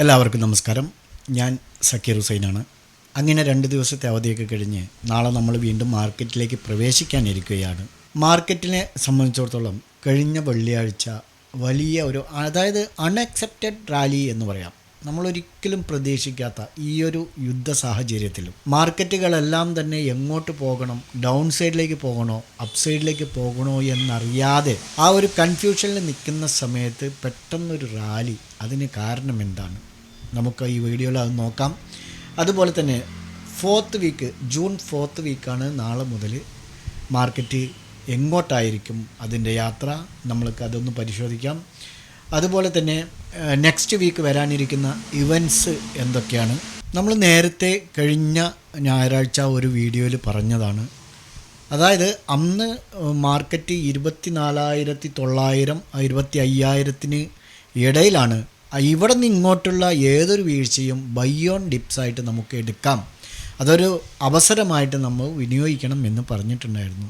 എല്ലാവർക്കും നമസ്കാരം. ഞാൻ സക്കീർ ഹുസൈനാണ്. അങ്ങനെ 2 ദിവസത്തെ അവധിയൊക്കെ കഴിഞ്ഞ് നാളെ നമ്മൾ വീണ്ടും മാർക്കറ്റിലേക്ക് പ്രവേശിക്കാനിരിക്കുകയാണ്. മാർക്കറ്റിനെ സംബന്ധിച്ചിടത്തോളം കഴിഞ്ഞ വെള്ളിയാഴ്ച വലിയ ഒരു അൺഎക്സെപ്റ്റഡ് റാലി എന്ന് പറയാം. നമ്മളൊരിക്കലും പ്രതീക്ഷിക്കാത്ത ഈ ഒരു യുദ്ധ സാഹചര്യത്തിലും മാർക്കറ്റുകളെല്ലാം തന്നെ എങ്ങോട്ട് പോകണം, ഡൗൺ സൈഡിലേക്ക് പോകണോ അപ്പ് സൈഡിലേക്ക് പോകണോ എന്നറിയാതെ ആ ഒരു കൺഫ്യൂഷനിൽ നിൽക്കുന്ന സമയത്ത് പെട്ടെന്നൊരു റാലി. അതിന് കാരണം എന്താണ്, നമുക്ക് ഈ വീഡിയോയിൽ അത് നോക്കാം. അതുപോലെ തന്നെ ജൂൺ 4th വീക്കാണ്. നാളെ മുതൽ മാർക്കറ്റ് എങ്ങോട്ടായിരിക്കും അതിൻ്റെ യാത്ര, നമ്മൾക്ക് അതൊന്ന് പരിശോധിക്കാം. അതുപോലെ തന്നെ നെക്സ്റ്റ് വീക്ക് വരാനിരിക്കുന്ന ഇവൻറ്റ്സ് എന്തൊക്കെയാണ്. നമ്മൾ നേരത്തെ കഴിഞ്ഞ ഞായറാഴ്ച ഒരു വീഡിയോയിൽ പറഞ്ഞതാണ്. അതായത് അന്ന് മാർക്കറ്റ് 24,900 25,000 ഇടയിലാണ്. ഇവിടെ നിന്ന് ഇങ്ങോട്ടുള്ള ഏതൊരു വീഴ്ചയും ബൈ ഓൺ ഡിപ്സായിട്ട് നമുക്ക് എടുക്കാം, അതൊരു അവസരമായിട്ട് നമ്മൾ വിനിയോഗിക്കണം എന്ന് പറഞ്ഞിട്ടുണ്ടായിരുന്നു.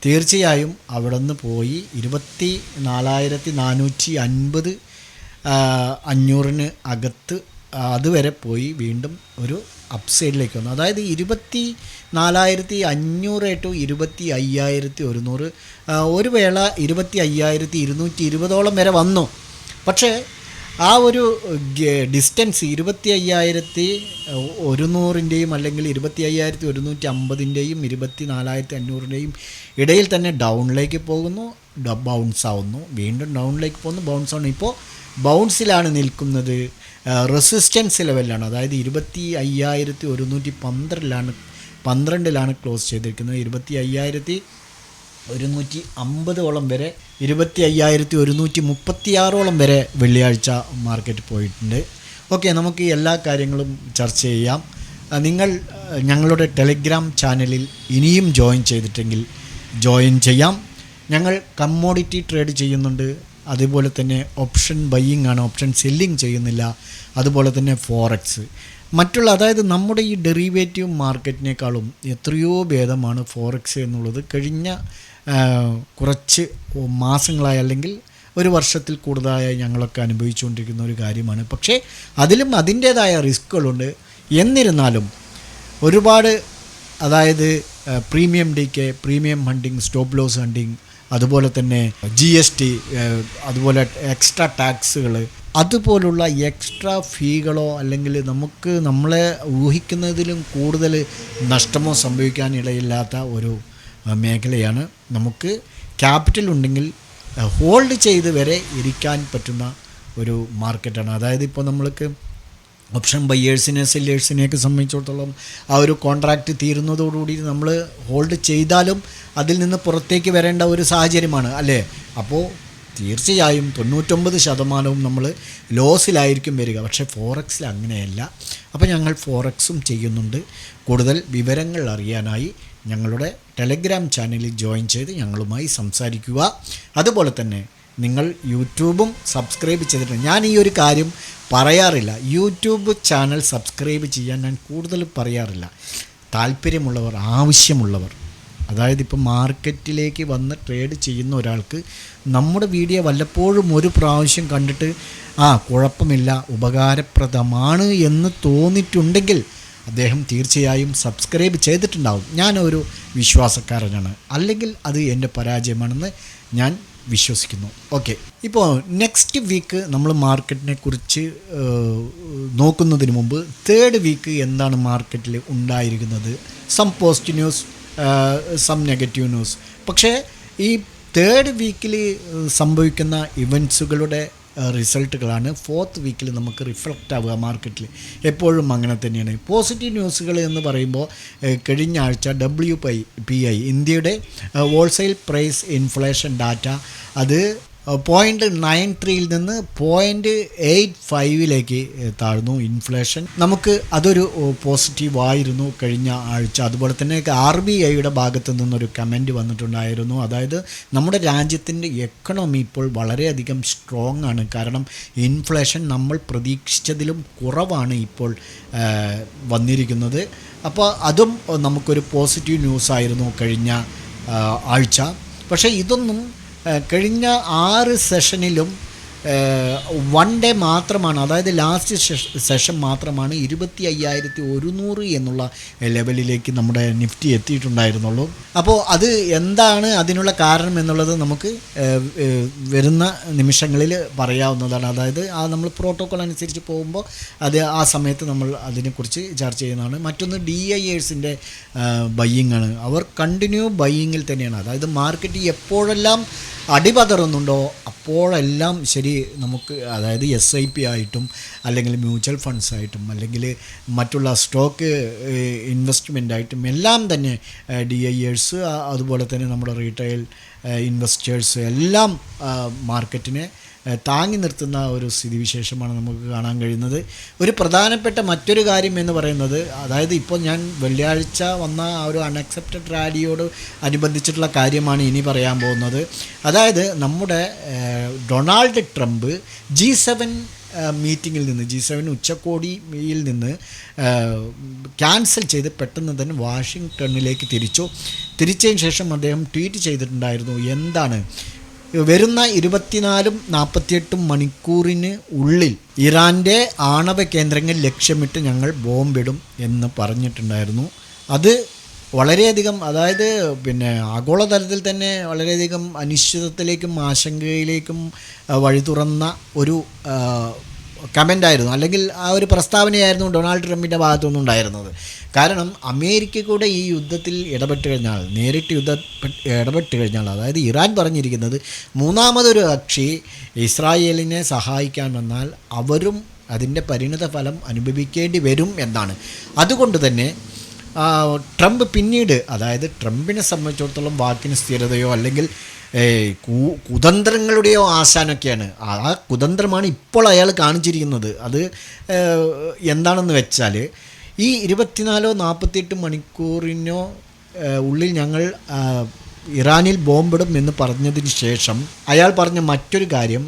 തീർച്ചയായും അവിടെ നിന്ന് പോയി 24,450 500 അകത്ത് അതുവരെ പോയി വീണ്ടും ഒരു അപ്പ് സൈഡിലേക്ക് വന്നു. അതായത് 24,500 ടു 25,100 ഒരു വേള 25,220 വരെ വന്നു. പക്ഷേ ആ ഒരു ഡിസ്റ്റൻസ് 25,100 അല്ലെങ്കിൽ 25,150 24,500 ഇടയിൽ തന്നെ ഡൗണിലേക്ക് പോകുന്നു, ബൗൺസ് ആവുന്നു, വീണ്ടും ഡൗണിലേക്ക് പോകുന്നു, ബൗൺസ് ആവുന്നു. ഇപ്പോൾ ബൗൺസിലാണ് നിൽക്കുന്നത്, റെസിസ്റ്റൻസ് ലെവലിലാണ്. അതായത് 25,112ലാണ് ക്ലോസ് ചെയ്തിരിക്കുന്നത്. 25,150 വരെ, 25,136 വരെ വെള്ളിയാഴ്ച മാർക്കറ്റ് പോയിട്ടുണ്ട്. ഓക്കെ, നമുക്ക് എല്ലാ കാര്യങ്ങളും ചർച്ച ചെയ്യാം. നിങ്ങൾ ഞങ്ങളുടെ ടെലിഗ്രാം ചാനലിൽ ഇനിയും ജോയിൻ ചെയ്തിട്ടെങ്കിൽ ജോയിൻ ചെയ്യാം. ഞങ്ങൾ കമ്മോഡിറ്റി ട്രേഡ് ചെയ്യുന്നുണ്ട്, അതുപോലെ തന്നെ ഓപ്ഷൻ ബൈയിങ് ആണ്, ഓപ്ഷൻ സെല്ലിങ് ചെയ്യുന്നില്ല. അതുപോലെ തന്നെ ഫോറക്സ് മറ്റുള്ള, അതായത് നമ്മുടെ ഈ ഡെറിവേറ്റീവ് മാർക്കറ്റിനേക്കാളും എത്രയോ ഭേദമാണ് ഫോറക്സ് എന്നുള്ളത് കഴിഞ്ഞ കുറച്ച് മാസങ്ങളായി അല്ലെങ്കിൽ ഒരു വർഷത്തിൽ കൂടുതലായി ഞങ്ങളൊക്കെ അനുഭവിച്ചുകൊണ്ടിരിക്കുന്ന ഒരു കാര്യമാണ്. പക്ഷേ അതിലും അതിൻ്റേതായ റിസ്ക്കുകളുണ്ട്. എന്നിരുന്നാലും ഒരുപാട്, അതായത് premium DK, premium hunting, stop loss hunting, അതുപോലെ തന്നെ GST, അതുപോലെ എക്സ്ട്രാ ടാക്സുകൾ, അതുപോലുള്ള എക്സ്ട്രാ ഫീകളോ അല്ലെങ്കിൽ നമ്മളെ ഊഹിക്കുന്നതിലും കൂടുതൽ നഷ്ടമോ സംഭവിക്കാനിടയില്ലാത്ത ഒരു മേഖലയാണ്. നമുക്ക് ക്യാപിറ്റൽ ഉണ്ടെങ്കിൽ ഹോൾഡ് ചെയ്ത് വരെ ഇരിക്കാൻ പറ്റുന്ന ഒരു മാർക്കറ്റാണ്. അതായത് ഇപ്പോൾ നമ്മൾക്ക് ഓപ്ഷൻ ബയ്യേഴ്സിനെ സെല്ലേഴ്സിനെയൊക്കെ സംബന്ധിച്ചിടത്തോളം ആ ഒരു കോൺട്രാക്റ്റ് തീരുന്നതോടുകൂടി നമ്മൾ ഹോൾഡ് ചെയ്താലും അതിൽ നിന്ന് പുറത്തേക്ക് വരേണ്ട ഒരു സാഹചര്യമാണ് അല്ലേ. അപ്പോൾ തീർച്ചയായും 99% നമ്മൾ ലോസിലായിരിക്കും വരിക. പക്ഷേ ഫോറക്സിൽ അങ്ങനെയല്ല. അപ്പോൾ ഞങ്ങൾ ഫോറക്സും ചെയ്യുന്നുണ്ട്. കൂടുതൽ വിവരങ്ങൾ അറിയാനായി ഞങ്ങളുടെ ടെലഗ്രാം ചാനലിൽ ജോയിൻ ചെയ്ത് ഞങ്ങളുമായി സംസാരിക്കുക. അതുപോലെ തന്നെ നിങ്ങൾ യൂട്യൂബും സബ്സ്ക്രൈബ് ചെയ്തിട്ടുണ്ട്. ഞാൻ ഈ ഒരു കാര്യം പറയാറില്ല, യൂട്യൂബ് ചാനൽ സബ്സ്ക്രൈബ് ചെയ്യാൻ ഞാൻ കൂടുതൽ പറയാറില്ല. താല്പര്യമുള്ളവർ, ആവശ്യമുള്ളവർ, അതായത് ഇപ്പോൾ മാർക്കറ്റിലേക്ക് വന്ന് ട്രേഡ് ചെയ്യുന്ന ഒരാൾക്ക് നമ്മുടെ വീഡിയോ വല്ലപ്പോഴും ഒരു പ്രാവശ്യം കണ്ടിട്ട് കുഴപ്പമില്ല, ഉപകാരപ്രദമാണ് എന്ന് തോന്നിയിട്ടുണ്ടെങ്കിൽ അദ്ദേഹം തീർച്ചയായും സബ്സ്ക്രൈബ് ചെയ്തിട്ടുണ്ടാവും. ഞാനൊരു വിശ്വാസക്കാരനാണ്, അല്ലെങ്കിൽ അത് എൻ്റെ പരാജയമാണെന്ന് ഞാൻ വിശ്വസിക്കുന്നു. ഓക്കെ, ഇപ്പോൾ നെക്സ്റ്റ് വീക്ക് നമ്മൾ മാർക്കറ്റിനെ കുറിച്ച് നോക്കുന്നതിന് മുമ്പ് 3rd വീക്ക് എന്താണ് മാർക്കറ്റിൽ ഉണ്ടായിരിക്കുന്നത്, some positive news, some negative news. പക്ഷേ ഈ 3rd വീക്കിൽ സംഭവിക്കുന്ന ഇവൻറ്റ്സുകളുടെ റിസൾട്ടുകളാണ് 4th വീക്കിൽ നമുക്ക് റിഫ്ലക്റ്റ് ആവുക. മാർക്കറ്റിൽ എപ്പോഴും അങ്ങനെ തന്നെയാണ്. പോസിറ്റീവ് ന്യൂസുകൾ എന്ന് പറയുമ്പോൾ കഴിഞ്ഞ ആഴ്ച WPI ഇന്ത്യയുടെ ഹോൾസെയിൽ പ്രൈസ് ഇൻഫ്ലേഷൻ ഡാറ്റ അത് 0.93 നിന്ന് 0.85 താഴ്ന്നു ഇൻഫ്ലേഷൻ. നമുക്ക് അതൊരു പോസിറ്റീവായിരുന്നു കഴിഞ്ഞ ആഴ്ച. അതുപോലെ തന്നെ RBIയുടെ ഭാഗത്തു നിന്നൊരു കമൻറ്റ് വന്നിട്ടുണ്ടായിരുന്നു. അതായത് നമ്മുടെ രാജ്യത്തിൻ്റെ എക്കണോമി ഇപ്പോൾ വളരെയധികം സ്ട്രോങ് ആണ്. കാരണം ഇൻഫ്ലേഷൻ നമ്മൾ പ്രതീക്ഷിച്ചതിലും കുറവാണ് ഇപ്പോൾ വന്നിരിക്കുന്നത്. അപ്പോൾ അതും നമുക്കൊരു പോസിറ്റീവ് ന്യൂസായിരുന്നു കഴിഞ്ഞ ആഴ്ച. പക്ഷേ ഇതൊന്നും കഴിഞ്ഞ 6 സെഷനിലും വൺ ഡേ മാത്രമാണ്, അതായത് ലാസ്റ്റ് സെഷൻ മാത്രമാണ് 25,100 എന്നുള്ള ലെവലിലേക്ക് നമ്മുടെ നിഫ്റ്റി എത്തിയിട്ടുണ്ടായിരുന്നുള്ളൂ. അപ്പോൾ അത് എന്താണ് അതിനുള്ള കാരണം എന്നുള്ളത് നമുക്ക് വരുന്ന നിമിഷങ്ങളിൽ പറയാവുന്നതാണ്. അതായത് നമ്മൾ പ്രോട്ടോക്കോൾ അനുസരിച്ച് പോകുമ്പോൾ ആ സമയത്ത് നമ്മൾ അതിനെക്കുറിച്ച് ചർച്ച ചെയ്യുന്നതാണ്. മറ്റൊന്ന് DIAസിൻ്റെ ബയ്യിങ് ആണ്. അവർ കണ്ടിന്യൂ ബയ്യിങ്ങിൽ തന്നെയാണ്. അതായത് മാർക്കറ്റ് എപ്പോഴെല്ലാം അടിപതറുന്നുണ്ടോ അപ്പോഴെല്ലാം ശരി നമുക്ക്, അതായത് SIP ആയിട്ടും അല്ലെങ്കിൽ മ്യൂച്വൽ ഫണ്ട്സ് ആയിട്ടും അല്ലെങ്കിൽ മറ്റുള്ള സ്റ്റോക്ക് ഇൻവെസ്റ്റ്മെൻ്റ് ആയിട്ടും എല്ലാം തന്നെ DIAs, അതുപോലെ തന്നെ നമ്മുടെ റീറ്റെയിൽ ഇൻവെസ്റ്റേഴ്സ് എല്ലാം മാർക്കറ്റിനെ താങ്ങി നിർത്തുന്ന ഒരു സ്ഥിതിവിശേഷമാണ് നമുക്ക് കാണാൻ കഴിയുന്നത്. ഒരു പ്രധാനപ്പെട്ട മറ്റൊരു കാര്യം എന്ന് പറയുന്നത്, അതായത് ഇപ്പോൾ ഞാൻ വെള്ളിയാഴ്ച വന്ന ആ ഒരു അൺഅക്സെപ്റ്റഡ് റാലിയോട് അനുബന്ധിച്ചിട്ടുള്ള കാര്യമാണ് ഇനി പറയാൻ പോകുന്നത്. അതായത് നമ്മുടെ ഡൊണാൾഡ് ട്രംപ് G7 മീറ്റിങ്ങിൽ നിന്ന്, G7 ഉച്ചകോടിയിൽ നിന്ന് ക്യാൻസൽ ചെയ്ത് പെട്ടെന്ന് തന്നെ വാഷിങ്ടണിലേക്ക് തിരിച്ചതിന് ശേഷം അദ്ദേഹം ട്വീറ്റ് ചെയ്തിട്ടുണ്ടായിരുന്നു. എന്താണ്, വരുന്ന 24-48 മണിക്കൂറിന് ഉള്ളിൽ ഇറാൻ്റെ ആണവ കേന്ദ്രങ്ങൾ ലക്ഷ്യമിട്ട് ഞങ്ങൾ ബോംബിടും എന്ന് പറഞ്ഞിട്ടുണ്ടായിരുന്നു. അത് വളരെയധികം, അതായത് ആഗോളതലത്തിൽ തന്നെ വളരെയധികം അനിശ്ചിതത്വത്തിലേക്കും ആശങ്കയിലേക്കും വഴി തുറന്ന ഒരു കമൻ്റായിരുന്നു, അല്ലെങ്കിൽ ആ ഒരു പ്രസ്താവനയായിരുന്നു ഡൊണാൾഡ് ട്രംപിൻ്റെ ഭാഗത്തുനിന്ന് ഉണ്ടായിരുന്നത്. കാരണം അമേരിക്ക കൂടെ ഈ യുദ്ധത്തിൽ നേരിട്ട് ഇടപെട്ട് കഴിഞ്ഞാൽ, അതായത് ഇറാൻ പറഞ്ഞിരിക്കുന്നത് മൂന്നാമതൊരു കക്ഷി ഇസ്രായേലിനെ സഹായിക്കാൻ വന്നാൽ അവരും അതിൻ്റെ പരിണിത ഫലം അനുഭവിക്കേണ്ടി വരും എന്നാണ്. അതുകൊണ്ട് തന്നെ ട്രംപ് പിന്നീട്, അതായത് ട്രംപിനെ സംബന്ധിച്ചിടത്തോളം വാക്കിന് സ്ഥിരതയോ അല്ലെങ്കിൽ കുതന്ത്രങ്ങളുടെയോ ആശാനൊക്കെയാണ്. ആ കുതന്ത്രമാണ് ഇപ്പോൾ അയാൾ കാണിച്ചിരിക്കുന്നത്. അത് എന്താണെന്ന് വെച്ചാൽ, ഈ 24-48 മണിക്കൂറിനോ ഉള്ളിൽ ഞങ്ങൾ ഇറാനിൽ ബോംബിടും എന്ന് പറഞ്ഞതിന് ശേഷം അയാൾ പറഞ്ഞ മറ്റൊരു കാര്യം,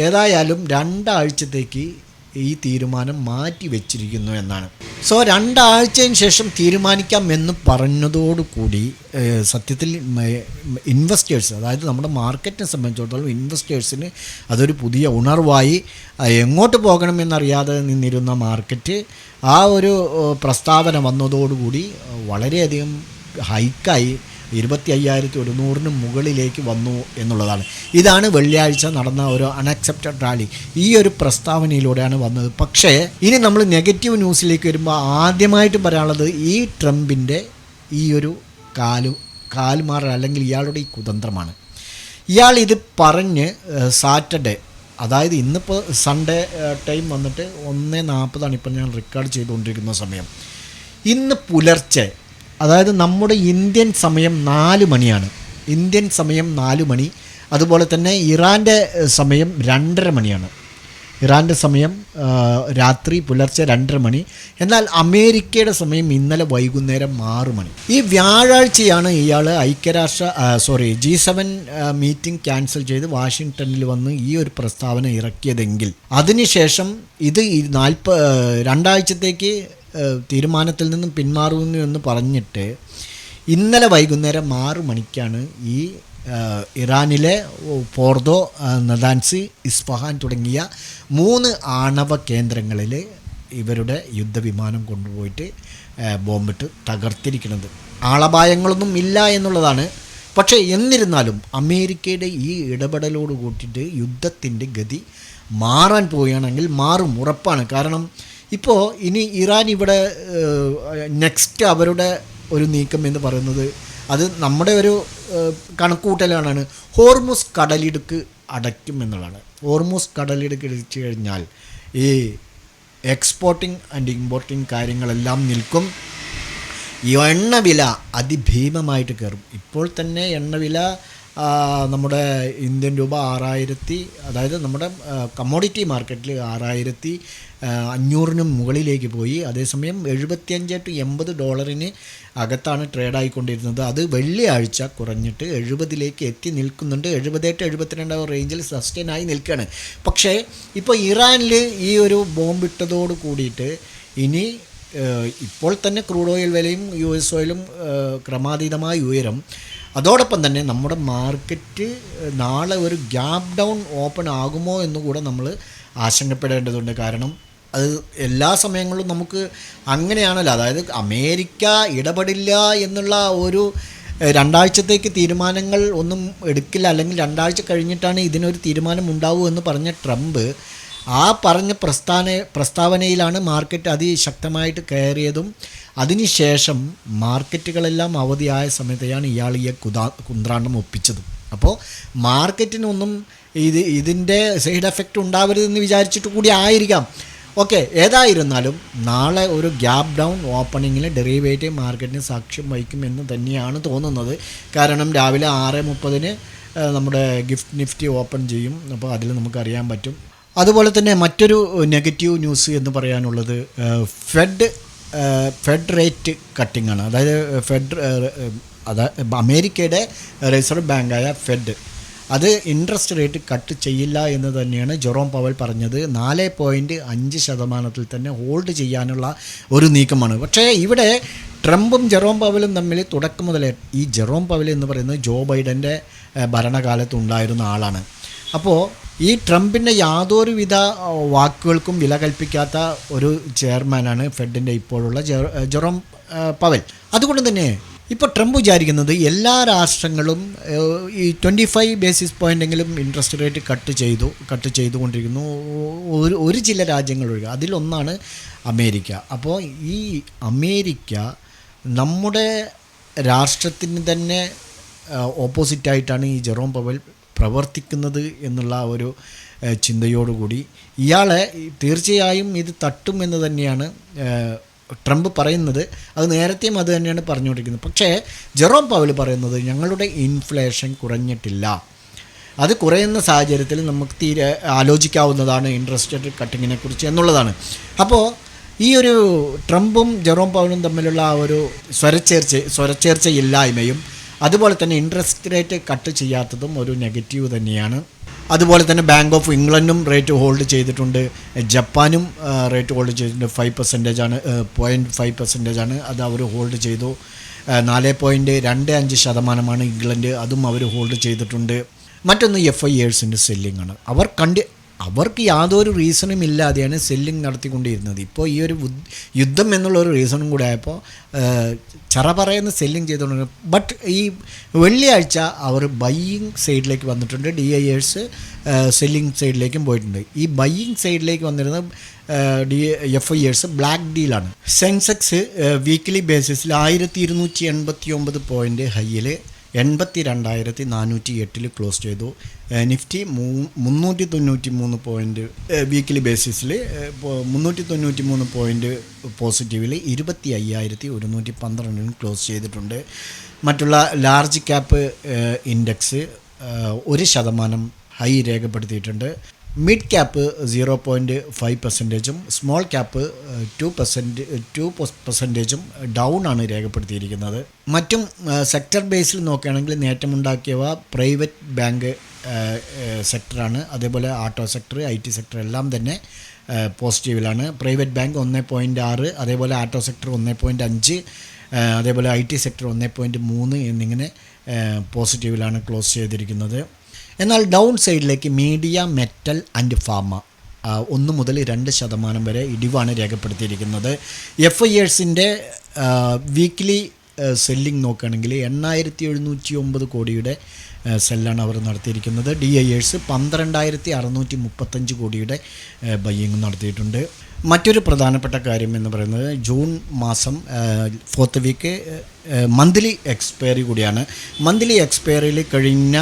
ഏതായാലും 2 ആഴ്ചത്തേക്ക് ഈ തീരുമാനം മാറ്റി വെച്ചിരിക്കുന്നു എന്നാണ്. സോ 2 ആഴ്ചയ്ക്ക് ശേഷം തീരുമാനിക്കാം എന്ന് പറഞ്ഞതോടുകൂടി സത്യത്തിൽ ഇൻവെസ്റ്റേഴ്സ്, അതായത് നമ്മുടെ മാർക്കറ്റിനെ സംബന്ധിച്ചിടത്തോളം ഇൻവെസ്റ്റേഴ്സിന് അതൊരു പുതിയ ഉണർവായി. എങ്ങോട്ട് പോകണമെന്നറിയാതെ നിന്നിരുന്ന മാർക്കറ്റ് ആ ഒരു പ്രസ്താവന വന്നതോടുകൂടി വളരെയധികം ഹൈക്കായി 25,100 മുകളിലേക്ക് വന്നു എന്നുള്ളതാണ്. ഇതാണ് വെള്ളിയാഴ്ച നടന്ന ഒരു അൺഅക്സെപ്റ്റഡ് റാലി. ഈ ഒരു പ്രസ്താവനയിലൂടെയാണ് വന്നത്. പക്ഷേ ഇനി നമ്മൾ നെഗറ്റീവ് ന്യൂസിലേക്ക് വരുമ്പോൾ ആദ്യമായിട്ട് പറയാനുള്ളത് ഈ ട്രംപിൻ്റെ ഈ ഒരു കാലുമാറൽ അല്ലെങ്കിൽ ഇയാളുടെ ഈ കുതന്ത്രമാണ്. ഇയാൾ ഇത് പറഞ്ഞ് സാറ്റർഡേ, അതായത് ഇന്നിപ്പോൾ സൺഡേ ടൈം വന്നിട്ട് 1:40 ഇപ്പോൾ ഞാൻ റെക്കോർഡ് ചെയ്തുകൊണ്ടിരിക്കുന്ന സമയം, ഇന്ന് പുലർച്ചെ, അതായത് നമ്മുടെ ഇന്ത്യൻ സമയം 4 മണിയാണ്. ഇന്ത്യൻ സമയം 4 മണി. അതുപോലെ തന്നെ ഇറാൻ്റെ സമയം 2:30 മണിയാണ്. ഇറാൻ്റെ സമയം രാത്രി പുലർച്ചെ 2:30 മണി. എന്നാൽ അമേരിക്കയുടെ സമയം ഇന്നലെ വൈകുന്നേരം 6 മണി. ഈ വ്യാഴാഴ്ചയാണ് ഇയാൾ G7 മീറ്റിംഗ് ക്യാൻസൽ ചെയ്ത് വാഷിങ്ടണിൽ വന്ന് ഈ ഒരു പ്രസ്താവന ഇറക്കിയതെങ്കിൽ, അതിനുശേഷം ഇത് 2 ആഴ്ചത്തേക്ക് തീരുമാനത്തിൽ നിന്നും പിന്മാറുന്നു എന്ന് പറഞ്ഞിട്ട് ഇന്നലെ വൈകുന്നേരം 6 മണിക്കാണ് ഈ ഇറാനിലെ ഫോർദോ, നദാൻസ്, ഇസ്ഫഹാൻ തുടങ്ങിയ 3 ആണവ കേന്ദ്രങ്ങളിൽ ഇവരുടെ യുദ്ധവിമാനം കൊണ്ടുപോയിട്ട് ബോംബിട്ട് തകർത്തിരിക്കുന്നത്. ആളപായങ്ങളൊന്നും ഇല്ല എന്നുള്ളതാണ്. പക്ഷേ എന്നിരുന്നാലും അമേരിക്കയുടെ ഈ ഇടപെടലോട് കൂട്ടിയിട്ട് യുദ്ധത്തിൻ്റെ ഗതി മാറാൻ പോവുകയാണെങ്കിൽ മാറും, ഉറപ്പാണ്. കാരണം ഇപ്പോൾ ഇനി ഇറാൻ ഇവിടെ നെക്സ്റ്റ് അവരുടെ ഒരു നീക്കം എന്ന് പറയുന്നത്, അത് നമ്മുടെ ഒരു കണക്കുകൂട്ടലാണ്, ഹോർമുസ് കടലിടുക്ക് അടയ്ക്കും എന്നുള്ളതാണ്. ഹോർമുസ് കടലിടുക്ക് അടച്ചു കഴിഞ്ഞാൽ ഈ എക്സ്പോർട്ടിങ് ആൻഡ് ഇമ്പോർട്ടിങ് കാര്യങ്ങളെല്ലാം നിൽക്കും. ഈ എണ്ണവില അതിഭീമമായിട്ട് കയറും. ഇപ്പോൾ തന്നെ എണ്ണവില നമ്മുടെ ഇന്ത്യൻ രൂപ 6,000, അതായത് നമ്മുടെ കമ്മോഡിറ്റി മാർക്കറ്റിൽ 6,500 മുകളിലേക്ക് പോയി. അതേസമയം $75-80 അകത്താണ് ട്രേഡായിക്കൊണ്ടിരുന്നത്. അത് വെള്ളിയാഴ്ച കുറഞ്ഞിട്ട് 70 എത്തി നിൽക്കുന്നുണ്ട്. 78-72 റേഞ്ചിൽ സസ്റ്റെയിൻ ആയി നിൽക്കുകയാണ്. പക്ഷേ ഇപ്പോൾ ഇറാനിൽ ഈ ഒരു ബോംബിട്ടതോട് കൂടിയിട്ട് ഇനി ഇപ്പോൾ തന്നെ ക്രൂഡ് ഓയിൽ വിലയും US ഓയിലും ക്രമാതീതമായി ഉയരും. അതോടൊപ്പം തന്നെ നമ്മുടെ മാർക്കറ്റ് നാളെ ഒരു ഗ്യാപ്പ് ഡൗൺ ഓപ്പൺ ആകുമോ എന്ന് കൂടെ നമ്മൾ ആശങ്കപ്പെടേണ്ടതുണ്ട്. കാരണം അത് എല്ലാ സമയങ്ങളിലും നമുക്ക് അങ്ങനെയാണല്ലോ. അതായത് അമേരിക്ക ഇടപെടില്ല എന്നുള്ള ഒരു രണ്ടാഴ്ചത്തേക്ക് തീരുമാനങ്ങൾ ഒന്നും എടുക്കില്ല, അല്ലെങ്കിൽ രണ്ടാഴ്ച കഴിഞ്ഞിട്ടാണ് ഇതിനൊരു തീരുമാനം ഉണ്ടാവൂ എന്ന് പറഞ്ഞ ട്രംപ് ആ പറഞ്ഞ പ്രസ്താവനയിലാണ് മാർക്കറ്റ് അതിശക്തമായിട്ട് കയറിയതും. അതിനുശേഷം മാർക്കറ്റുകളെല്ലാം അവധിയായ സമയത്തെയാണ് ഇയാൾ ഈ കുന്ത്രാണ്ടം ഒപ്പിച്ചതും. അപ്പോൾ മാർക്കറ്റിനൊന്നും ഇതിൻ്റെ സൈഡ് എഫക്റ്റ് ഉണ്ടാവരുതെന്ന് വിചാരിച്ചിട്ട് കൂടി ആയിരിക്കാം. ഓക്കെ, ഏതായിരുന്നാലും നാളെ ഒരു ഗ്യാപ്പ് ഡൗൺ ഓപ്പണിങ്ങിൽ ഡെറിവേറ്റീവ് മാർക്കറ്റിന് സാക്ഷ്യം വഹിക്കുമെന്ന് തന്നെയാണ് തോന്നുന്നത്. കാരണം രാവിലെ 6:30 നമ്മുടെ നിഫ്റ്റി ഓപ്പൺ ചെയ്യും. അപ്പോൾ അതിൽ നമുക്കറിയാൻ പറ്റും. അതുപോലെ തന്നെ മറ്റൊരു നെഗറ്റീവ് ന്യൂസ് എന്ന് പറയാനുള്ളത് ഫെഡ് റേറ്റ് കട്ടിംഗ് ആണ്. അതായത് അമേരിക്കയുടെ റിസർവ് ബാങ്കായ ഫെഡ് അത് ഇൻട്രസ്റ്റ് റേറ്റ് കട്ട് ചെയ്യില്ല എന്ന് തന്നെയാണ് ജെറോം പവൽ പറഞ്ഞത്. 4.5% തന്നെ ഹോൾഡ് ചെയ്യാനുള്ള ഒരു നീക്കമാണ്. പക്ഷേ ഇവിടെ ട്രംപും ജെറോം പവലും തമ്മിൽ തുടക്കം മുതലേ, ഈ ജെറോം പവൽ എന്ന് പറയുന്നത് ജോ ബൈഡൻ്റെ ഭരണകാലത്ത് ഉണ്ടായിരുന്ന ആളാണ്. അപ്പോൾ ഈ ട്രംപിൻ്റെ യാതൊരുവിധ വാക്കുകൾക്കും വില കൽപ്പിക്കാത്ത ഒരു ചെയർമാനാണ് ഫെഡിൻ്റെ ഇപ്പോഴുള്ള ജെറോം പവൽ. അതുകൊണ്ട് തന്നെ ഇപ്പോൾ ട്രംപ് വിചാരിക്കുന്നത് എല്ലാ രാഷ്ട്രങ്ങളും ഈ 25 ബേസിസ് പോയിൻ്റെങ്കിലും ഇൻട്രസ്റ്റ് റേറ്റ് കട്ട് ചെയ്തുകൊണ്ടിരിക്കുന്നു. ഒരു ചില രാജ്യങ്ങൾ ഒഴികെ, അതിലൊന്നാണ് അമേരിക്ക. അപ്പോൾ ഈ അമേരിക്ക നമ്മുടെ രാഷ്ട്രത്തിന് തന്നെ ഓപ്പോസിറ്റായിട്ടാണ് ഈ ജെറോം പവൽ പ്രവർത്തിക്കുന്നത് എന്നുള്ള ഒരു ചിന്തയോടുകൂടി ഇയാളെ തീർച്ചയായും ഇത് തട്ടുമെന്ന് തന്നെയാണ് ട്രംപ് പറയുന്നത്. അത് നേരത്തെയും അത് തന്നെയാണ് പറഞ്ഞുകൊണ്ടിരിക്കുന്നത്. പക്ഷേ ജെറോം പവൽ പറയുന്നത് ഞങ്ങളുടെ ഇൻഫ്ലേഷൻ കുറഞ്ഞിട്ടില്ല, അത് കുറയുന്ന സാഹചര്യത്തിൽ നമുക്ക് തീരെ ആലോചിക്കാവുന്നതാണ് ഇൻട്രസ്റ്റ് റേറ്റ് കട്ടിങ്ങിനെ കുറിച്ച് എന്നുള്ളതാണ്. അപ്പോൾ ഈ ഒരു ട്രംപും ജെറോം പവലും തമ്മിലുള്ള ആ ഒരു സ്വരച്ചേർച്ചയില്ലായ്മയും അതുപോലെ തന്നെ ഇൻട്രസ്റ്റ് റേറ്റ് കട്ട് ചെയ്യാത്തതും ഒരു നെഗറ്റീവ് തന്നെയാണ്. അതുപോലെ തന്നെ ബാങ്ക് ഓഫ് ഇംഗ്ലണ്ടും റേറ്റ് ഹോൾഡ് ചെയ്തിട്ടുണ്ട്, ജപ്പാനും റേറ്റ് ഹോൾഡ് ചെയ്തിട്ടുണ്ട്. 5% 0.5% അത് അവർ ഹോൾഡ് ചെയ്തു. 4.25% ഇംഗ്ലണ്ട്, അതും അവർ ഹോൾഡ് ചെയ്തിട്ടുണ്ട്. മറ്റൊന്ന് FIA'സിൻ്റെ സെല്ലിംഗ് ആണ്. അവർക്ക് യാതൊരു റീസണും ഇല്ലാതെയാണ് സെല്ലിംഗ് നടത്തിക്കൊണ്ടിരുന്നത്. ഇപ്പോൾ ഈ ഒരു യുദ്ധം എന്നുള്ളൊരു റീസണും കൂടെ ആയപ്പോൾ പറയുന്ന സെല്ലിംഗ് ചെയ്തുകൊണ്ട്, ബട്ട് ഈ വെള്ളിയാഴ്ച അവർ ബയ്യിങ് സൈഡിലേക്ക് വന്നിട്ടുണ്ട്. DIAs സെല്ലിംഗ് സൈഡിലേക്കും പോയിട്ടുണ്ട്. ഈ ബയ്യിങ് സൈഡിലേക്ക് വന്നിരുന്ന FIAs ബ്ലാക്ക് ഡീലാണ്. സെൻസെക്സ് വീക്ക്ലി ബേസിസിൽ 1289 പോയിൻ്റ് ഹൈയിൽ 82,408 ക്ലോസ് ചെയ്തു. നിഫ്റ്റി 393 പോയിൻ്റ് വീക്കിലി ബേസിസിൽ 393 പോയിൻ്റ് പോസിറ്റീവിൽ 25,112 ക്ലോസ് ചെയ്തിട്ടുണ്ട്. മറ്റുള്ള ലാർജ് ക്യാപ്പ് ഇൻഡെക്സ് 1% ഹൈ രേഖപ്പെടുത്തിയിട്ടുണ്ട്. Mid cap 0.5%, small cap 2% down ആണ് രേഖപ്പെടുത്തിയിരിക്കുന്നത്. മറ്റും സെക്ടർ ബേസിൽ നോക്കുകയാണെങ്കിൽ നേട്ടമുണ്ടാക്കിയവ പ്രൈവറ്റ് ബാങ്ക് സെക്ടറാണ്. അതേപോലെ ആട്ടോ സെക്ടർ, IT സെക്ടർ എല്ലാം തന്നെ പോസിറ്റീവിലാണ്. പ്രൈവറ്റ് ബാങ്ക് 1.6, അതേപോലെ ആട്ടോ സെക്ടർ 1.5, അതേപോലെ IT സെക്ടർ 1.3 എന്നിങ്ങനെ പോസിറ്റീവിലാണ് ക്ലോസ് ചെയ്തിരിക്കുന്നത്. എന്നാൽ ഡൗൺ സൈഡിലേക്ക് മീഡിയ, മെറ്റൽ ആൻഡ് ഫാർമ 1 മുതൽ 2% വരെ ഇടിവാണ് രേഖപ്പെടുത്തിയിരിക്കുന്നത്. FIA'സിൻ്റെ വീക്ക്ലി സെല്ലിംഗ് നോക്കുകയാണെങ്കിൽ 8,709 കോടിയുടെ സെല്ലാണ് അവർ നടത്തിയിരിക്കുന്നത്. DIAs 12,635 കോടിയുടെ ബയ്യിങ് നടത്തിയിട്ടുണ്ട്. മറ്റൊരു പ്രധാനപ്പെട്ട കാര്യം എന്ന് പറയുന്നത് ജൂൺ മാസം 4th വീക്ക് മന്ത്ലി എക്സ്പയറി കൂടിയാണ്. മന്ത്ലി എക്സ്പയറിയിൽ കഴിഞ്ഞ,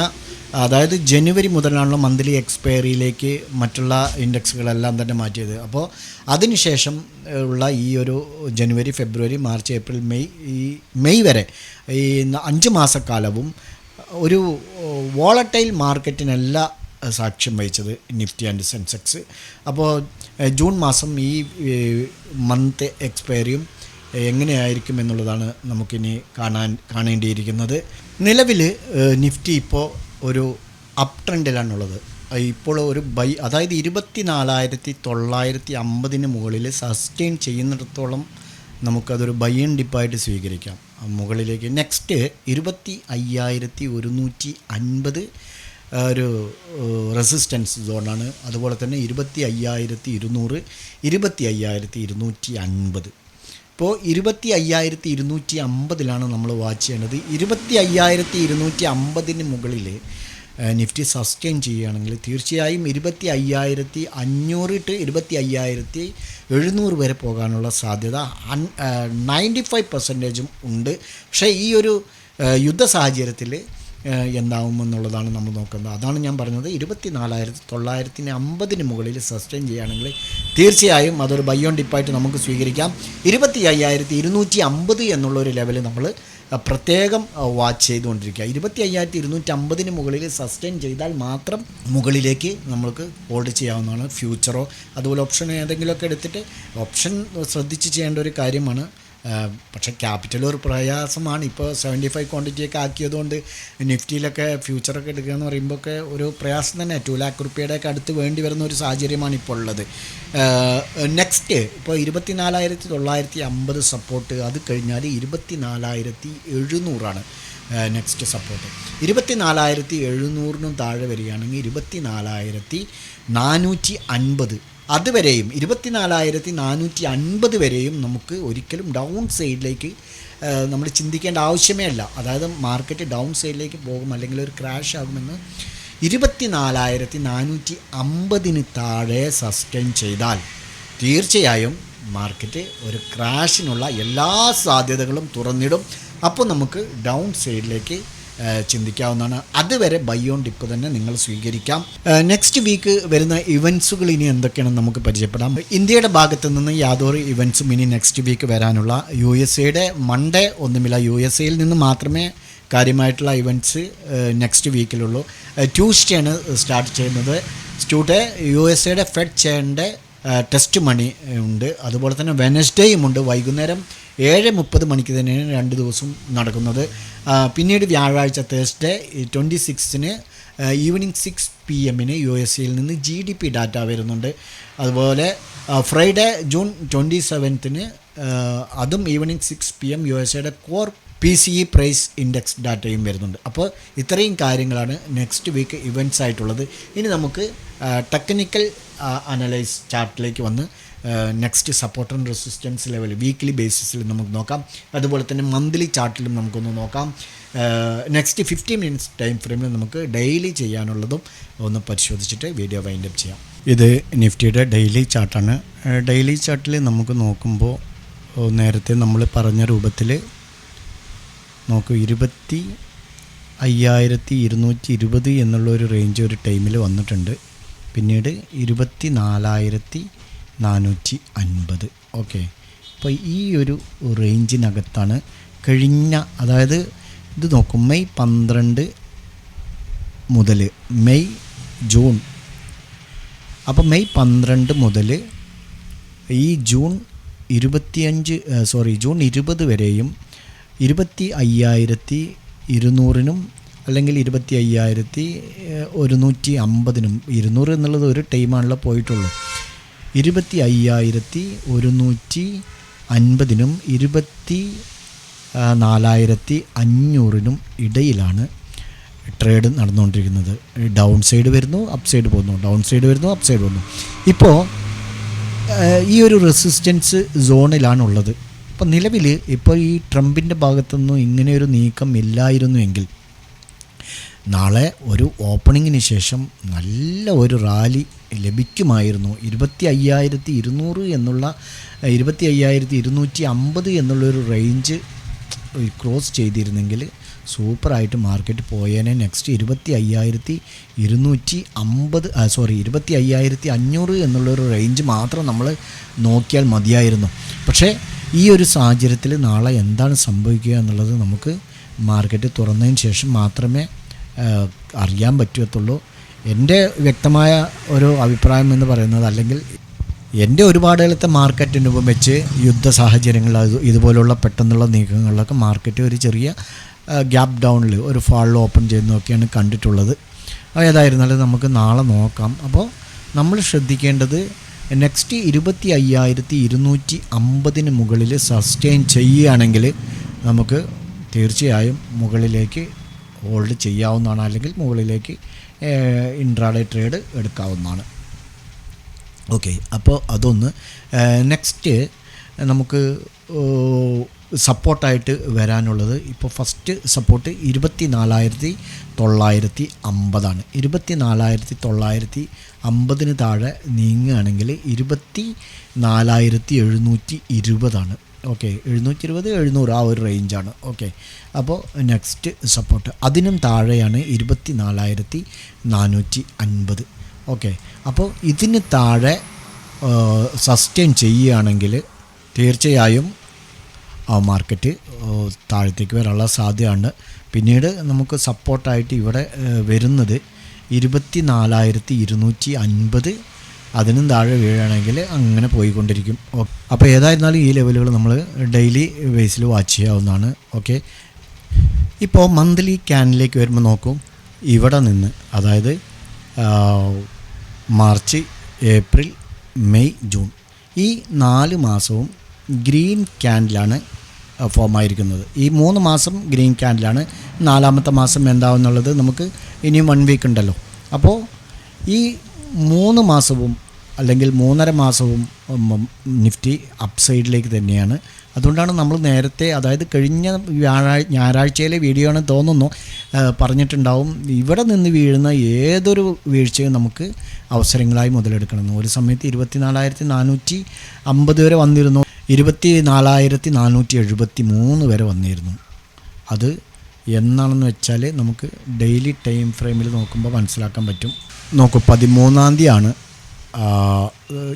അതായത് ജനുവരി മുതലാണല്ലോ മന്ത്ലി എക്സ്പയറിയിലേക്ക് മറ്റുള്ള ഇൻഡെക്സുകളെല്ലാം തന്നെ മാറ്റിയത്. അപ്പോൾ അതിനുശേഷം ഉള്ള ഈ ഒരു ജനുവരി, ഫെബ്രുവരി, മാർച്ച്, ഏപ്രിൽ, മെയ് വരെ ഈ 5 മാസക്കാലവും ഒരു വോളറ്റൈൽ മാർക്കറ്റിനല്ല സാക്ഷ്യം വഹിച്ചത് നിഫ്റ്റി ആൻഡ് സെൻസെക്സ്. അപ്പോൾ ജൂൺ മാസം ഈ മന്ത് എക്സ്പയറിയും എങ്ങനെയായിരിക്കും എന്നുള്ളതാണ് നമുക്കിനി കാണേണ്ടിയിരിക്കുന്നത്. നിലവിൽ നിഫ്റ്റി ഇപ്പോൾ ഒരു അപ്പ് ട്രെൻഡിലാണുള്ളത്. ഇപ്പോൾ ഒരു അതായത് 24,950 മുകളിൽ സസ്റ്റെയിൻ ചെയ്യുന്നിടത്തോളം നമുക്കതൊരു ബൈ ആൻഡ് ഡിപ്പായിട്ട് സ്വീകരിക്കാം. മുകളിലേക്ക് നെക്സ്റ്റ് 25,150 ഒരു റെസിസ്റ്റൻസ് സോണാണ്. അതുപോലെ തന്നെ 25,200, 25,250. ഇപ്പോൾ 25,250 നമ്മൾ വാച്ച് ചെയ്യേണ്ടത്. 25,250 മുകളിൽ നിഫ്റ്റി സസ്റ്റെയിൻ ചെയ്യുകയാണെങ്കിൽ തീർച്ചയായും 25,500 to 25,700 വരെ പോകാനുള്ള സാധ്യത 95% ഉണ്ട്. പക്ഷേ ഈ ഒരു യുദ്ധ സാഹചര്യത്തിൽ എന്താവുമെന്നുള്ളതാണ് നമ്മൾ നോക്കുന്നത്. അതാണ് ഞാൻ പറഞ്ഞത്. 24,950 മുകളിൽ സസ്റ്റെയിൻ ചെയ്യുകയാണെങ്കിൽ തീർച്ചയായും അതൊരു ബൈ ഓൺ ഡിപ്പായിട്ട് നമുക്ക് സ്വീകരിക്കാം. 25,250 എന്നുള്ളൊരു ലെവൽ നമ്മൾ പ്രത്യേകം വാച്ച് ചെയ്തുകൊണ്ടിരിക്കുക. 25,250 മുകളിൽ സസ്റ്റെയിൻ ചെയ്താൽ മാത്രം മുകളിലേക്ക് നമ്മൾക്ക് ഹോൾഡ് ചെയ്യാവുന്നതാണ്. ഫ്യൂച്ചറോ അതുപോലെ ഓപ്ഷൻ ഏതെങ്കിലുമൊക്കെ എടുത്തിട്ട് ഓപ്ഷൻ ശ്രദ്ധിച്ച് ചെയ്യേണ്ട ഒരു കാര്യമാണ്. പക്ഷേ ക്യാപിറ്റൽ ഒരു പ്രയാസമാണ്. ഇപ്പോൾ 75 ക്വാണ്ടിറ്റിയൊക്കെ ആക്കിയതുകൊണ്ട് നിഫ്റ്റിയിലൊക്കെ ഫ്യൂച്ചറൊക്കെ എടുക്കുക എന്ന് പറയുമ്പോഴൊക്കെ ഒരു പ്രയാസം തന്നെ. 2 lakh റുപ്യയുടെയൊക്കെ അടുത്ത് വേണ്ടി വരുന്ന ഒരു സാഹചര്യമാണ് ഇപ്പോൾ ഉള്ളത്. നെക്സ്റ്റ് ഇപ്പോൾ 24,950 സപ്പോർട്ട്. അത് കഴിഞ്ഞാൽ 24,700 നെക്സ്റ്റ് സപ്പോർട്ട്. 24,700 താഴെ വരികയാണെങ്കിൽ 24,450 അതുവരെയും 24,450 വരെയും നമുക്ക് ഒരിക്കലും ഡൗൺ സൈഡിലേക്ക് നമ്മൾ ചിന്തിക്കേണ്ട ആവശ്യമേ അല്ല. അതായത് മാർക്കറ്റ് ഡൗൺ സൈഡിലേക്ക് പോകും അല്ലെങ്കിൽ ഒരു ക്രാഷ് ആകുമെന്ന് 24,450 താഴെ സസ്റ്റെയിൻ ചെയ്താൽ തീർച്ചയായും മാർക്കറ്റ് ഒരു ക്രാഷിനുള്ള എല്ലാ സാധ്യതകളും തുറന്നിടും. അപ്പോൾ നമുക്ക് ഡൗൺ സൈഡിലേക്ക് ചിന്തിക്കാവുന്നതാണ്. അതുവരെ ബൈ ഓൺ ഡിപ്പ് തന്നെ നിങ്ങൾ സ്വീകരിക്കാം. നെക്സ്റ്റ് വീക്ക് വരുന്ന ഇവൻറ്റ്സുകൾ ഇനി എന്തൊക്കെയാണെന്ന് നമുക്ക് പരിചയപ്പെടാം. ഇന്ത്യയുടെ ഭാഗത്തു നിന്ന് യാതൊരു ഇവൻറ്റ്സും ഇനി നെക്സ്റ്റ് വീക്ക് വരാനുള്ള USA മൺഡേ ഒന്നുമില്ല. USA നിന്ന് മാത്രമേ കാര്യമായിട്ടുള്ള ഇവൻറ്റ്സ് നെക്സ്റ്റ് വീക്കിലുള്ളൂ. ട്യൂസ്ഡേ ആണ് സ്റ്റാർട്ട് ചെയ്യുന്നത്. USA ഫെഡ് ചെയറിൻ്റെ ടെസ്റ്റ് മണി ഉണ്ട്. അതുപോലെ തന്നെ വെനസ്ഡേയും ഉണ്ട്. വൈകുന്നേരം 7:30 മണിക്ക് തന്നെയാണ് 2 ദിവസം നടക്കുന്നത്. പിന്നീട് വ്യാഴാഴ്ച തേഴ്സ്ഡേ 26 ഈവനിങ് 6 PM USA നിന്ന് GDP ഡാറ്റ വരുന്നുണ്ട്. അതുപോലെ ഫ്രൈഡേ ജൂൺ 27 അതും evening 6 PM USA core PCE price index ഡാറ്റയും വരുന്നുണ്ട്. അപ്പോൾ ഇത്രയും കാര്യങ്ങളാണ് നെക്സ്റ്റ് വീക്ക് ഇവൻറ്റ്സ് ആയിട്ടുള്ളത്. ഇനി നമുക്ക് ടെക്നിക്കൽ അനലൈസ് ചാർട്ടിലേക്ക് വന്ന് next support and resistance level weekly ബേസിസിൽ നമുക്ക് നോക്കാം. അതുപോലെ തന്നെ മന്ത്ലി ചാർട്ടിലും നമുക്കൊന്ന് നോക്കാം. നെക്സ്റ്റ് 15 മിനിറ്റ്സ് ടൈം ഫ്രെയിമിൽ നമുക്ക് ഡെയിലി ചെയ്യാനുള്ളതും ഒന്ന് പരിശോധിച്ചിട്ട് വീഡിയോ വൈൻഡ് അപ്പ് ചെയ്യാം. ഇത് നിഫ്റ്റിയുടെ ഡെയിലി ചാർട്ടാണ്. ഡെയിലി ചാർട്ടിൽ നമുക്ക് നോക്കുമ്പോൾ നേരത്തെ നമ്മൾ പറഞ്ഞ രൂപത്തിൽ നോക്കൂ, 25,220 എന്നുള്ളൊരു റേഞ്ച് ഒരു ടൈമിൽ വന്നിട്ടുണ്ട്. പിന്നീട് 24,450. ഓക്കെ, അപ്പോൾ ഈ ഒരു റേഞ്ചിനകത്താണ് കഴിഞ്ഞ, അതായത് ഇത് നോക്കും, മെയ് 12 മുതൽ ജൂൺ, അപ്പോൾ മെയ് 12 മുതൽ ഈ ജൂൺ 20 വരെയും 25,200 അല്ലെങ്കിൽ 25,150 200 എന്നുള്ളത് ഒരു ടൈമാണല്ലോ പോയിട്ടുള്ളൂ. 25,150 24,500 ഇടയിലാണ് ട്രേഡ് നടന്നുകൊണ്ടിരിക്കുന്നത്. ഡൗൺ സൈഡ് വരുന്നു, അപ്പ് സൈഡ് പോകുന്നു, ഡൗൺ സൈഡ് വരുന്നു, അപ്പ് സൈഡ് പോകുന്നു. ഇപ്പോൾ ഈ ഒരു റെസിസ്റ്റൻസ് സോണിലാണുള്ളത്. അപ്പോൾ നിലവിൽ ഇപ്പോൾ ഈ ട്രംപിൻ്റെ ഭാഗത്തുനിന്നും ഇങ്ങനെയൊരു നീക്കം ഇല്ലായിരുന്നുവെങ്കിൽ നാളെ ഒരു ഓപ്പണിങ്ങിന് ശേഷം നല്ല ഒരു റാലി ലഭിക്കുമായിരുന്നു. 25,200 എന്നുള്ള 25,250 എന്നുള്ളൊരു റേഞ്ച് ക്രോസ് ചെയ്തിരുന്നെങ്കിൽ സൂപ്പറായിട്ട് മാർക്കറ്റ് പോയേനെ. നെക്സ്റ്റ് 25,500 എന്നുള്ളൊരു റേഞ്ച് മാത്രം നമ്മൾ നോക്കിയാൽ മതിയായിരുന്നു. പക്ഷേ ഈ ഒരു സാഹചര്യത്തിൽ നാളെ എന്താണ് സംഭവിക്കുക എന്നുള്ളത് നമുക്ക് മാർക്കറ്റ് തുറന്നതിന് ശേഷം മാത്രമേ അറിയാൻ പറ്റത്തുള്ളൂ. എൻ്റെ വ്യക്തമായ ഒരു അഭിപ്രായം എന്ന് പറയുന്നത്, അല്ലെങ്കിൽ എൻ്റെ ഒരുപാട് കാലത്തെ മാർക്കറ്റ് അനുഭവം വെച്ച് യുദ്ധ സാഹചര്യങ്ങൾ ഇതുപോലുള്ള പെട്ടെന്നുള്ള നീക്കങ്ങളിലൊക്കെ മാർക്കറ്റ് ഒരു ചെറിയ ഗ്യാപ്പ് ഡൗണിൽ ഒരു ഫാളിൽ ഓപ്പൺ ചെയ്യുന്നതൊക്കെയാണ് കണ്ടിട്ടുള്ളത്. ഏതായിരുന്നാലും നമുക്ക് നാളെ നോക്കാം. അപ്പോൾ നമ്മൾ ശ്രദ്ധിക്കേണ്ടത് നെക്സ്റ്റ് 25,250 മുകളിൽ സസ്റ്റെയിൻ ചെയ്യുകയാണെങ്കിൽ നമുക്ക് തീർച്ചയായും മുകളിലേക്ക് ഹോൾഡ് ചെയ്യാവുന്നതാണ്, അല്ലെങ്കിൽ മുകളിലേക്ക് ഇൻട്രാഡേ ട്രേഡ് എടുക്കാവുന്നതാണ്. ഓക്കെ, അപ്പോൾ അതൊന്ന്. നെക്സ്റ്റ് നമുക്ക് സപ്പോർട്ടായിട്ട് വരാനുള്ളത്, ഇപ്പോൾ ഫസ്റ്റ് സപ്പോർട്ട് 24,950 24,950 താഴെ നീങ്ങുകയാണെങ്കിൽ 24,720. ഓക്കെ, 720 700 ആ ഒരു റേഞ്ചാണ്. ഓക്കെ, അപ്പോൾ നെക്സ്റ്റ് സപ്പോർട്ട് അതിനും താഴെയാണ് 24,450. ഓക്കെ, അപ്പോൾ ഇതിന് താഴെ സസ്റ്റെയിൻ ചെയ്യുകയാണെങ്കിൽ തീർച്ചയായും ആ മാർക്കറ്റ് താഴത്തേക്ക് വരാനുള്ള സാധ്യതയുണ്ട്. പിന്നീട് നമുക്ക് സപ്പോർട്ടായിട്ട് ഇവിടെ വരുന്നത് 24,250, അതിനും താഴെ വീഴുകയാണെങ്കിൽ അങ്ങനെ പോയിക്കൊണ്ടിരിക്കും. അപ്പോൾ ഏതായിരുന്നാലും ഈ ലെവലുകൾ നമ്മൾ ഡെയിലി ബേസിൽ വാച്ച് ചെയ്യാവുന്നതാണ്. ഓക്കെ, ഇപ്പോൾ മന്ത്ലി ക്യാനിലേക്ക് വരുമ്പോൾ നോക്കും, ഇവിടെ നിന്ന് അതായത് മാർച്ച്, ഏപ്രിൽ, മെയ്, ജൂൺ ഈ 4 മാസവും ഗ്രീൻ ക്യാൻഡിലാണ് ഫോമായിരിക്കുന്നത്. ഈ 3 മാസം ഗ്രീൻ ക്യാൻഡിലാണ്. 4ാമത്തെ മാസം എന്താവുന്നുള്ളത് നമുക്ക് ഇനിയും 1 വീക്ക് ഉണ്ടല്ലോ. അപ്പോൾ ഈ 3 മാസവും അല്ലെങ്കിൽ 3.5 മാസവും നിഫ്റ്റി അപ്സൈഡിലേക്ക് തന്നെയാണ്. അതുകൊണ്ടാണ് നമ്മൾ നേരത്തെ, അതായത് കഴിഞ്ഞ ഞായറാഴ്ചയിലെ വീഡിയോ ആണ് തോന്നുന്നു, പറഞ്ഞിട്ടുണ്ടാവും ഇവിടെ നിന്ന് വീഴുന്ന ഏതൊരു വീഴ്ചയും നമുക്ക് അവസരങ്ങളായി മുതലെടുക്കണം. ഒരു സമയത്ത് 24,450 വരെ വന്നിരുന്നു, 24,473 വരെ വന്നിരുന്നു. അത് എന്നാണെന്ന് വെച്ചാൽ നമുക്ക് ഡെയിലി ടൈം ഫ്രെയിമിൽ നോക്കുമ്പോൾ മനസ്സിലാക്കാൻ പറ്റും. നോക്കൂ, 13-ാം തീയതിയാണ്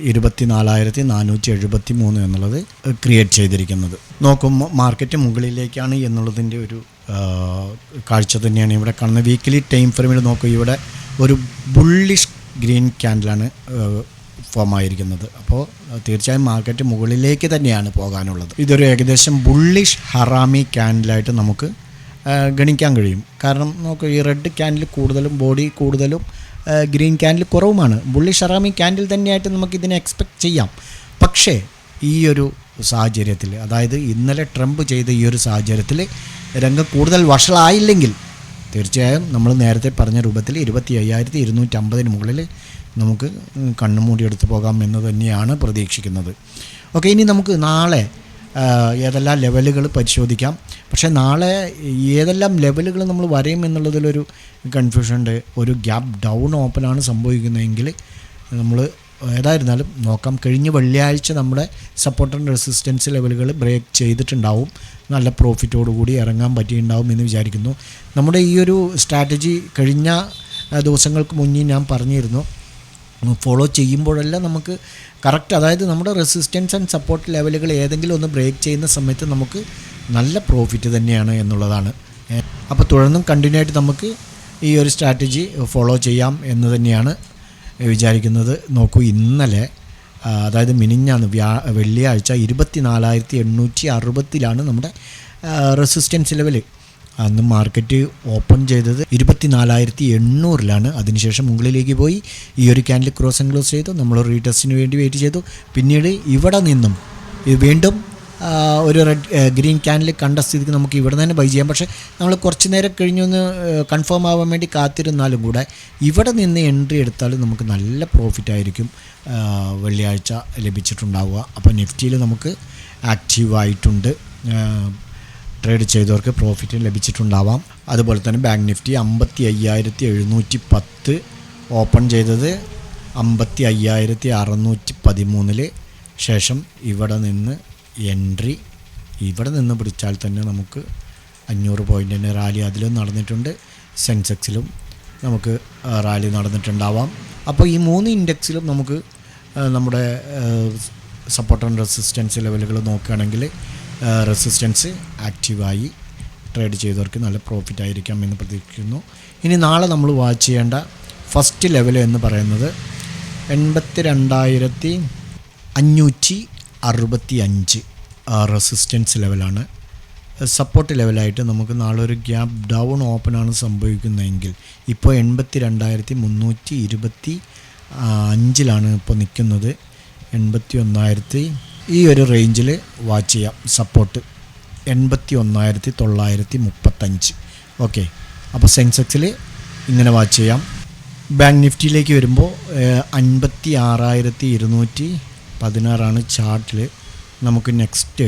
24,473 എന്നുള്ളത് ക്രിയേറ്റ് ചെയ്തിരിക്കുന്നത്. നോക്കും, മാർക്കറ്റ് മുകളിലേക്കാണ് എന്നുള്ളതിൻ്റെ ഒരു കാഴ്ച തന്നെയാണ് ഇവിടെ കാണുന്നത്. വീക്കിലി ടൈം ഫ്രെയിമിൽ നോക്കൂ, ഇവിടെ ഒരു ബുള്ളിഷ് ഗ്രീൻ ക്യാൻഡിലാണ് ഫോം ആയിരിക്കുന്നത്. അപ്പോൾ തീർച്ചയായും മാർക്കറ്റ് മുകളിലേക്ക് തന്നെയാണ് പോകാനുള്ളത്. ഇതൊരു ഏകദേശം ബുള്ളിഷ് ഹറാമി ക്യാൻഡിലായിട്ട് നമുക്ക് ഗണിക്കാൻ കഴിയും. കാരണം നോക്കൂ, ഈ റെഡ് ക്യാൻഡിൽ കൂടുതലും, ബോഡി കൂടുതലും, ഗ്രീൻ ക്യാൻഡിൽ കുറവുമാണ്. ബുള്ളിഷ് ഹറാമി ക്യാൻഡിൽ തന്നെയായിട്ട് നമുക്കിതിനെ എക്സ്പെക്റ്റ് ചെയ്യാം. പക്ഷേ ഈ ഒരു സാഹചര്യത്തിൽ, അതായത് ഇന്നലെ ട്രംപ് ചെയ്ത ഈ ഒരു സാഹചര്യത്തിൽ രംഗം കൂടുതൽ വഷളായില്ലെങ്കിൽ തീർച്ചയായും നമ്മൾ നേരത്തെ പറഞ്ഞ രൂപത്തിൽ 25,250 മുകളിൽ നമുക്ക് കണ്ണുമൂടി എടുത്ത് പോകാം എന്ന് തന്നെയാണ് പ്രതീക്ഷിക്കുന്നത്. ഓക്കെ, ഇനി നമുക്ക് നാളെ ഏതെല്ലാം ലെവലുകൾ പരിശോധിക്കാം. പക്ഷേ നാളെ ഏതെല്ലാം ലെവലുകൾ നമ്മൾ വരയും എന്നുള്ളതിലൊരു കൺഫ്യൂഷൻ ഉണ്ട്. ഒരു ഗ്യാപ്പ് ഡൗൺ ഓപ്പണാണ് സംഭവിക്കുന്നതെങ്കിൽ നമ്മൾ ഏതായിരുന്നാലും നോക്കാം. കഴിഞ്ഞ വെള്ളിയാഴ്ച നമ്മുടെ സപ്പോർട്ട് ആൻഡ് റെസിസ്റ്റൻസ് ലെവലുകൾ ബ്രേക്ക് ചെയ്തിട്ടുണ്ടാവും. നല്ല പ്രോഫിറ്റോടുകൂടി ഇറങ്ങാൻ പറ്റിയിട്ടുണ്ടാവും എന്ന് വിചാരിക്കുന്നു. നമ്മുടെ ഈ ഒരു സ്ട്രാറ്റജി കഴിഞ്ഞ ദിവസങ്ങൾക്ക് മുന്നേ ഞാൻ പറഞ്ഞിരുന്നു, ഫോളോ ചെയ്യുമ്പോഴെല്ലാം നമുക്ക് കറക്റ്റ്, അതായത് നമ്മുടെ റെസിസ്റ്റൻസ് ആൻഡ് സപ്പോർട്ട് ലെവലുകൾ ഏതെങ്കിലും ഒന്ന് ബ്രേക്ക് ചെയ്യുന്ന സമയത്ത് നമുക്ക് നല്ല പ്രോഫിറ്റ് തന്നെയാണ് എന്നുള്ളതാണ്. അപ്പോൾ തുടർന്നും കണ്ടിന്യൂ ആയിട്ട് നമുക്ക് ഈ ഒരു സ്ട്രാറ്റജി ഫോളോ ചെയ്യാം എന്ന് തന്നെയാണ് വിചാരിക്കുന്നത്. നോക്കൂ, ഇന്നലെ അതായത് മിനിഞ്ഞാന്ന് വെള്ളിയാഴ്ച 24,860 നമ്മുടെ റെസിസ്റ്റൻസ് ലെവല്. അന്ന് മാർക്കറ്റ് ഓപ്പൺ ചെയ്തത് 24,800 അതിനുശേഷം മുകളിലേക്ക് പോയി ഈ ഒരു ക്യാൻഡിൽ ക്രോസ് ആൻഡ് ക്ലോസ് ചെയ്തു. നമ്മൾ റീടെസ്റ്റിന് വേണ്ടി വെയിറ്റ് ചെയ്തു. പിന്നീട് ഇവിടെ നിന്നും വീണ്ടും ഒരു ഗ്രീൻ ക്യാൻഡിൽ കണ്ട സ്ഥിതിക്ക് നമുക്ക് ഇവിടെ തന്നെ ബൈ ചെയ്യാം. പക്ഷേ നമ്മൾ കുറച്ച് നേരം കഴിഞ്ഞൊന്ന് കൺഫേം ആവാൻ വേണ്ടി കാത്തിരുന്നാലും കൂടെ ഇവിടെ നിന്ന് എൻട്രി എടുത്താൽ നമുക്ക് നല്ല പ്രോഫിറ്റ് ആയിരിക്കും വെള്ളിയാഴ്ച ലഭിച്ചിട്ടുണ്ടാവുക. അപ്പോൾ നിഫ്റ്റിയിൽ നമുക്ക് ആക്റ്റീവായിട്ടുണ്ട്, ട്രേഡ് ചെയ്തവർക്ക് പ്രോഫിറ്റ് ലഭിച്ചിട്ടുണ്ടാവാം. അതുപോലെ തന്നെ ബാങ്ക് നിഫ്റ്റി 55,710 ഓപ്പൺ ചെയ്തത് 55,613 ശേഷം ഇവിടെ നിന്ന് എൻട്രി, ഇവിടെ നിന്ന് പിടിച്ചാൽ തന്നെ നമുക്ക് 500 പോയിൻറ്റിൻ്റെ റാലി അതിലും നടന്നിട്ടുണ്ട്. സെൻസെക്സിലും നമുക്ക് റാലി നടന്നിട്ടുണ്ടാവാം. അപ്പോൾ ഈ 3 ഇൻഡെക്സിലും നമുക്ക് നമ്മുടെ സപ്പോർട്ട് ആൻഡ് റെസിസ്റ്റൻസ് ലെവലുകൾ നോക്കുകയാണെങ്കിൽ റെസിസ്റ്റൻസ് ആക്റ്റീവായി ട്രേഡ് ചെയ്തവർക്ക് നല്ല പ്രോഫിറ്റ് ആയിരിക്കാം എന്ന് പ്രതീക്ഷിക്കുന്നു. ഇനി നാളെ നമ്മൾ വാച്ച് ചെയ്യേണ്ട ഫസ്റ്റ് ലെവൽ എന്ന് പറയുന്നത് 82,565 റെസിസ്റ്റൻസ് ലെവലാണ്. സപ്പോർട്ട് ലെവലായിട്ട് നമുക്ക് നാളെ ഒരു ഗ്യാപ്പ് ഡൗൺ ഓപ്പണാണ് സംഭവിക്കുന്നതെങ്കിൽ, ഇപ്പോൾ 82,325 ഇപ്പോൾ നിൽക്കുന്നത്. 81,000 ഈ ഒരു റേഞ്ചിൽ വാച്ച് ചെയ്യാം. സപ്പോർട്ട് 81,935. ഓക്കെ, അപ്പോൾ സെൻസെക്സിൽ ഇങ്ങനെ വാച്ച് ചെയ്യാം. ബാങ്ക് നിഫ്റ്റിയിലേക്ക് വരുമ്പോൾ 56,216 ചാർട്ടിൽ നമുക്ക് നെക്സ്റ്റ്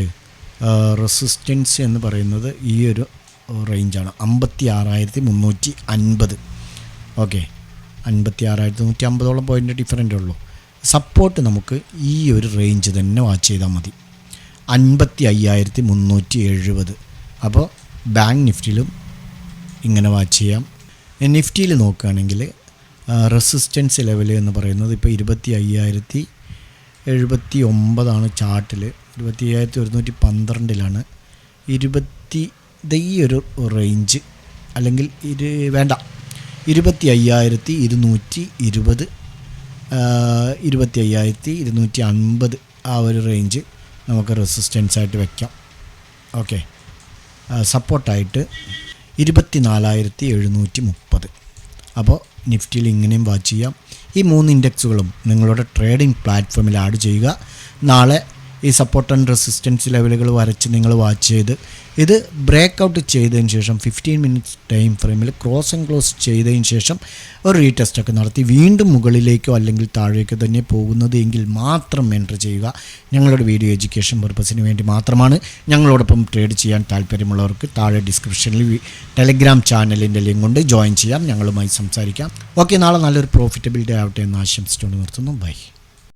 റെസിസ്റ്റൻസ് എന്ന് പറയുന്നത് ഈ ഒരു റേഞ്ചാണ് 56,350. ഓക്കെ, 56,150 പോയിൻ്റ് ഡിഫറൻ്റ് ഉള്ളൂ. സപ്പോർട്ട് നമുക്ക് ഈ ഒരു റേഞ്ച് തന്നെ വാച്ച് ചെയ്താൽ മതി, 55,370. അപ്പോൾ ബാങ്ക് നിഫ്റ്റിയിലും ഇങ്ങനെ വാച്ച് ചെയ്യാം. നിഫ്റ്റിയിൽ നോക്കുകയാണെങ്കിൽ റെസിസ്റ്റൻസ് ലെവൽ എന്ന് പറയുന്നത് ഇപ്പോൾ 25,079 ചാർട്ടിൽ, 25,112 ഈ ഒരു റേഞ്ച്, അല്ലെങ്കിൽ 25,220, 25,250 ആ ഒരു റേഞ്ച് നമുക്ക് റെസിസ്റ്റൻസ് ആയിട്ട് വയ്ക്കാം. ഓക്കെ, സപ്പോർട്ടായിട്ട് 24,730. അപ്പോൾ നിഫ്റ്റിയിൽ ഇങ്ങനെയും വാച്ച് ചെയ്യാം. ഈ 3 ഇൻഡെക്സുകളും നിങ്ങളുടെ ട്രേഡിംഗ് പ്ലാറ്റ്ഫോമിൽ ആഡ് ചെയ്യുക. നാളെ ഈ സപ്പോർട്ട് ആൻഡ് റെസിസ്റ്റൻസ് ലെവലുകൾ വരച്ച് നിങ്ങൾ വാച്ച് ചെയ്ത് ഇത് ബ്രേക്ക് ഔട്ട് ചെയ്തതിന് ശേഷം 15 മിനിറ്റ്സ് ടൈം ഫ്രെയിമിൽ ക്രോസ് ആൻഡ് ക്ലോസ് ചെയ്തതിന് ശേഷം ഒരു റീടെസ്റ്റൊക്കെ നടത്തി വീണ്ടും മുകളിലേക്കോ അല്ലെങ്കിൽ താഴേക്കോ തന്നെ പോകുന്നത് എങ്കിൽ മാത്രം എൻട്രി ചെയ്യുക. ഞങ്ങളുടെ വീഡിയോ എഡ്യൂക്കേഷൻ പർപ്പസിന് വേണ്ടി മാത്രമാണ്. ഞങ്ങളോടൊപ്പം ട്രേഡ് ചെയ്യാൻ താല്പര്യമുള്ളവർക്ക് താഴെ ഡിസ്ക്രിപ്ഷനിൽ ടെലഗ്രാം ചാനലിൻ്റെ ലിങ്ക് കൊണ്ട് ജോയിൻ ചെയ്യാം, ഞങ്ങളുമായി സംസാരിക്കാം. ഓക്കെ, നാളെ നല്ലൊരു പ്രോഫിറ്റബിൾ ഡേ ആവട്ടെ എന്ന് ആശംസിച്ചുകൊണ്ട് നിർത്തുന്നു. ബൈ.